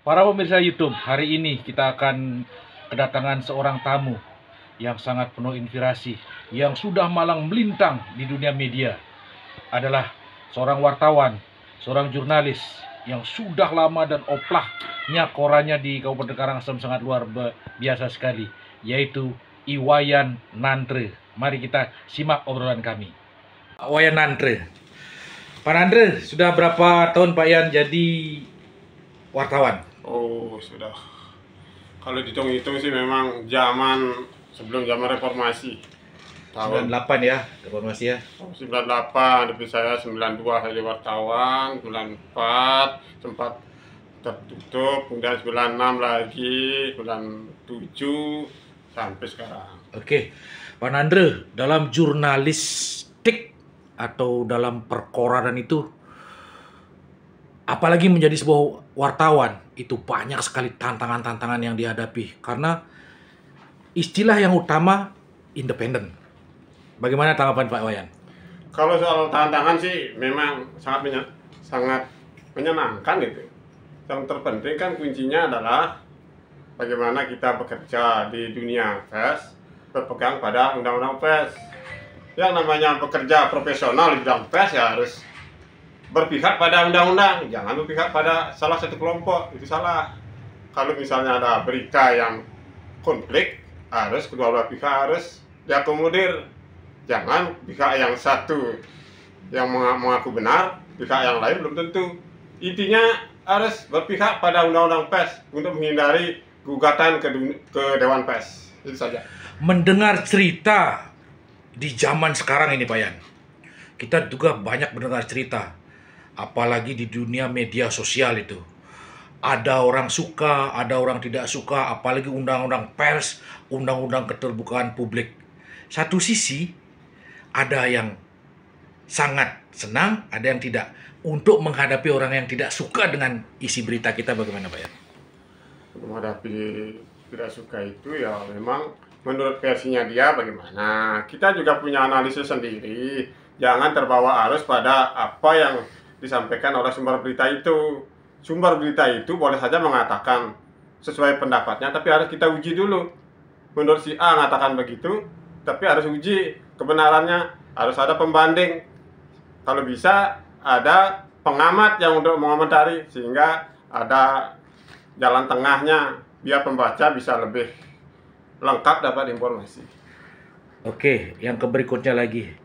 Para pemirsa YouTube, hari ini kita akan kedatangan seorang tamu yang sangat penuh inspirasi, yang sudah malang melintang di dunia media. Adalah seorang wartawan, seorang jurnalis yang sudah lama dan oplahnya korannya di Kabupaten Karangasem sangat luar biasa sekali, yaitu Iwayan Nantre. Mari kita simak obrolan kami. Wayan Nantre. Pak Nantre, sudah berapa tahun Pak Yan jadi wartawan? Oh, sudah. Kalau dihitung-hitung sih memang sebelum zaman reformasi. Tahun 98 ya, reformasi ya. 98, tapi saya 92 jadi wartawan, 94 sempat tertutup, kemudian 96 lagi, 97 sampai sekarang. Oke, Pak Nantre, dalam jurnalistik atau dalam perkoran itu, apalagi menjadi sebuah wartawan, itu banyak sekali tantangan-tantangan yang dihadapi karena istilah yang utama independen. Bagaimana tanggapan Pak Wayan? Kalau soal tantangan sih memang sangat menyenangkan itu. Yang terpenting kan kuncinya adalah bagaimana kita bekerja di dunia pers, berpegang pada undang-undang pers. Yang namanya pekerja profesional di bidang pers ya harus berpihak pada undang-undang, jangan berpihak pada salah satu kelompok, itu salah. Kalau misalnya ada berita yang konflik, harus kedua belah pihak harus diakomodir. Jangan pihak yang satu yang mengaku benar, pihak yang lain belum tentu. Intinya harus berpihak pada undang-undang pers untuk menghindari gugatan ke Dewan Pers. Itu saja. Mendengar cerita di zaman sekarang ini Pak Yan, kita juga banyak mendengar cerita. Apalagi di dunia media sosial itu. Ada orang suka, ada orang tidak suka, apalagi undang-undang pers, undang-undang keterbukaan publik. Satu sisi, ada yang sangat senang, ada yang tidak. Untuk menghadapi orang yang tidak suka dengan isi berita kita, bagaimana Pak Yan? Menghadapi tidak suka itu ya memang menurut versinya dia bagaimana. Kita juga punya analisis sendiri. Jangan terbawa arus pada apa yang disampaikan oleh sumber berita itu. Sumber berita itu boleh saja mengatakan sesuai pendapatnya, tapi harus kita uji dulu. Menurut si A mengatakan begitu, tapi harus uji kebenarannya, harus ada pembanding. Kalau bisa ada pengamat yang untuk mengomentari, sehingga ada jalan tengahnya, biar pembaca bisa lebih lengkap dapat informasi. Oke, yang berikutnya lagi.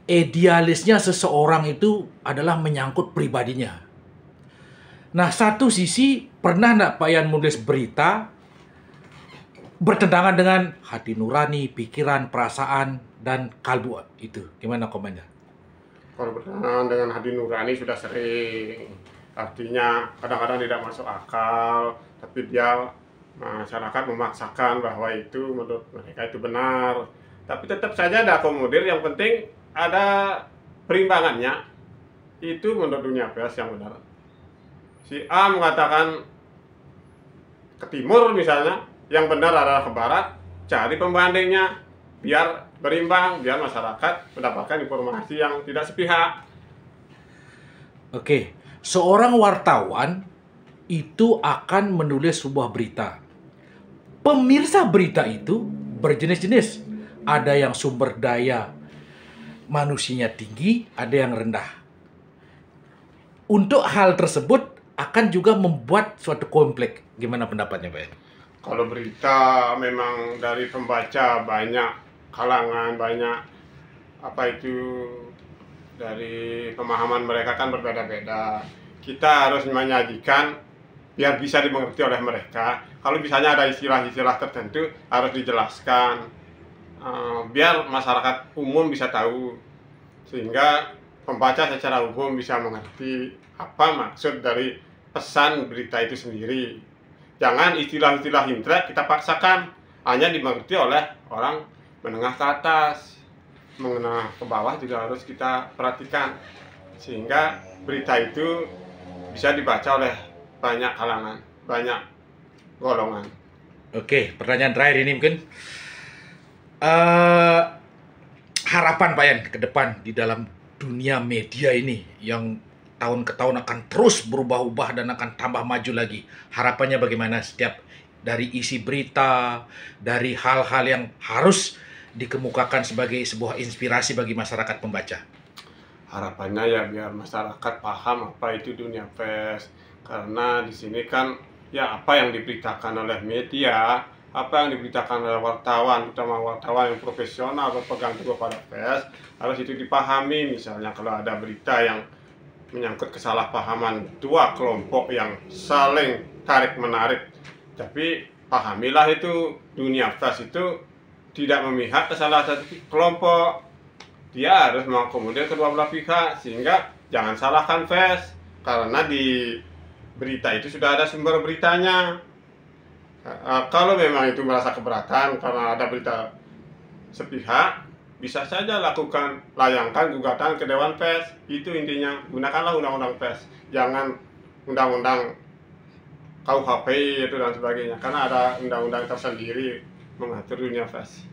Idealisnya seseorang itu adalah menyangkut pribadinya. Nah, satu sisi pernah nggak Pak Yan menulis berita bertentangan dengan hati nurani, pikiran, perasaan, dan kalbu itu? Gimana komennya? Kalau bertentangan dengan hati nurani sudah sering. Artinya kadang-kadang tidak masuk akal, tapi masyarakat memaksakan bahwa itu menurut mereka itu benar. Tapi tetap saja ada akomodir, yang penting ada perimbangannya. Itu menurut dunia pers yang benar. Si A mengatakan ke timur misalnya, yang benar adalah ke barat, cari pembandingnya biar berimbang, biar masyarakat mendapatkan informasi yang tidak sepihak. Oke, seorang wartawan itu akan menulis sebuah berita. Pemirsa berita itu berjenis-jenis. Ada yang sumber daya manusianya tinggi, ada yang rendah. Untuk hal tersebut akan juga membuat suatu konflik. Gimana pendapatnya Pak? Kalau berita memang dari pembaca banyak kalangan, banyak dari pemahaman mereka kan berbeda-beda. Kita harus menyajikan biar bisa dimengerti oleh mereka. Kalau misalnya ada istilah-istilah tertentu harus dijelaskan. Biar masyarakat umum bisa tahu. sehingga pembaca secara umum bisa mengerti apa maksud dari pesan berita itu sendiri. Jangan istilah-istilah hintre kita paksakan, hanya dimengerti oleh orang menengah ke atas, menengah ke bawah juga harus kita perhatikan, sehingga berita itu bisa dibaca oleh banyak kalangan, banyak golongan. Oke, pertanyaan terakhir ini mungkin eh harapan Pak Yan ke depan di dalam dunia media ini yang tahun ke tahun akan terus berubah-ubah dan akan tambah maju lagi. Harapannya bagaimana setiap dari isi berita, dari hal-hal yang harus dikemukakan sebagai sebuah inspirasi bagi masyarakat pembaca. Harapannya ya biar masyarakat paham apa itu dunia pers, karena di sini kan ya apa yang diberitakan oleh media, apa yang diberitakan oleh wartawan, terutama wartawan yang profesional berpegang teguh pada pers, harus itu dipahami. Misalnya kalau ada berita yang menyangkut kesalahpahaman dua kelompok yang saling tarik-menarik, tapi pahamilah itu dunia pers itu tidak memihak ke salah satu kelompok, dia harus mengakomodir kedua belah pihak, sehingga jangan salahkan pers, karena di berita itu sudah ada sumber beritanya. Kalau memang itu merasa keberatan karena ada berita sepihak, bisa saja lakukan, layangkan gugatan ke Dewan Pers. Itu intinya, gunakanlah undang-undang pers, jangan undang-undang KUHP itu dan sebagainya, karena ada undang-undang tersendiri mengatur dunia pers.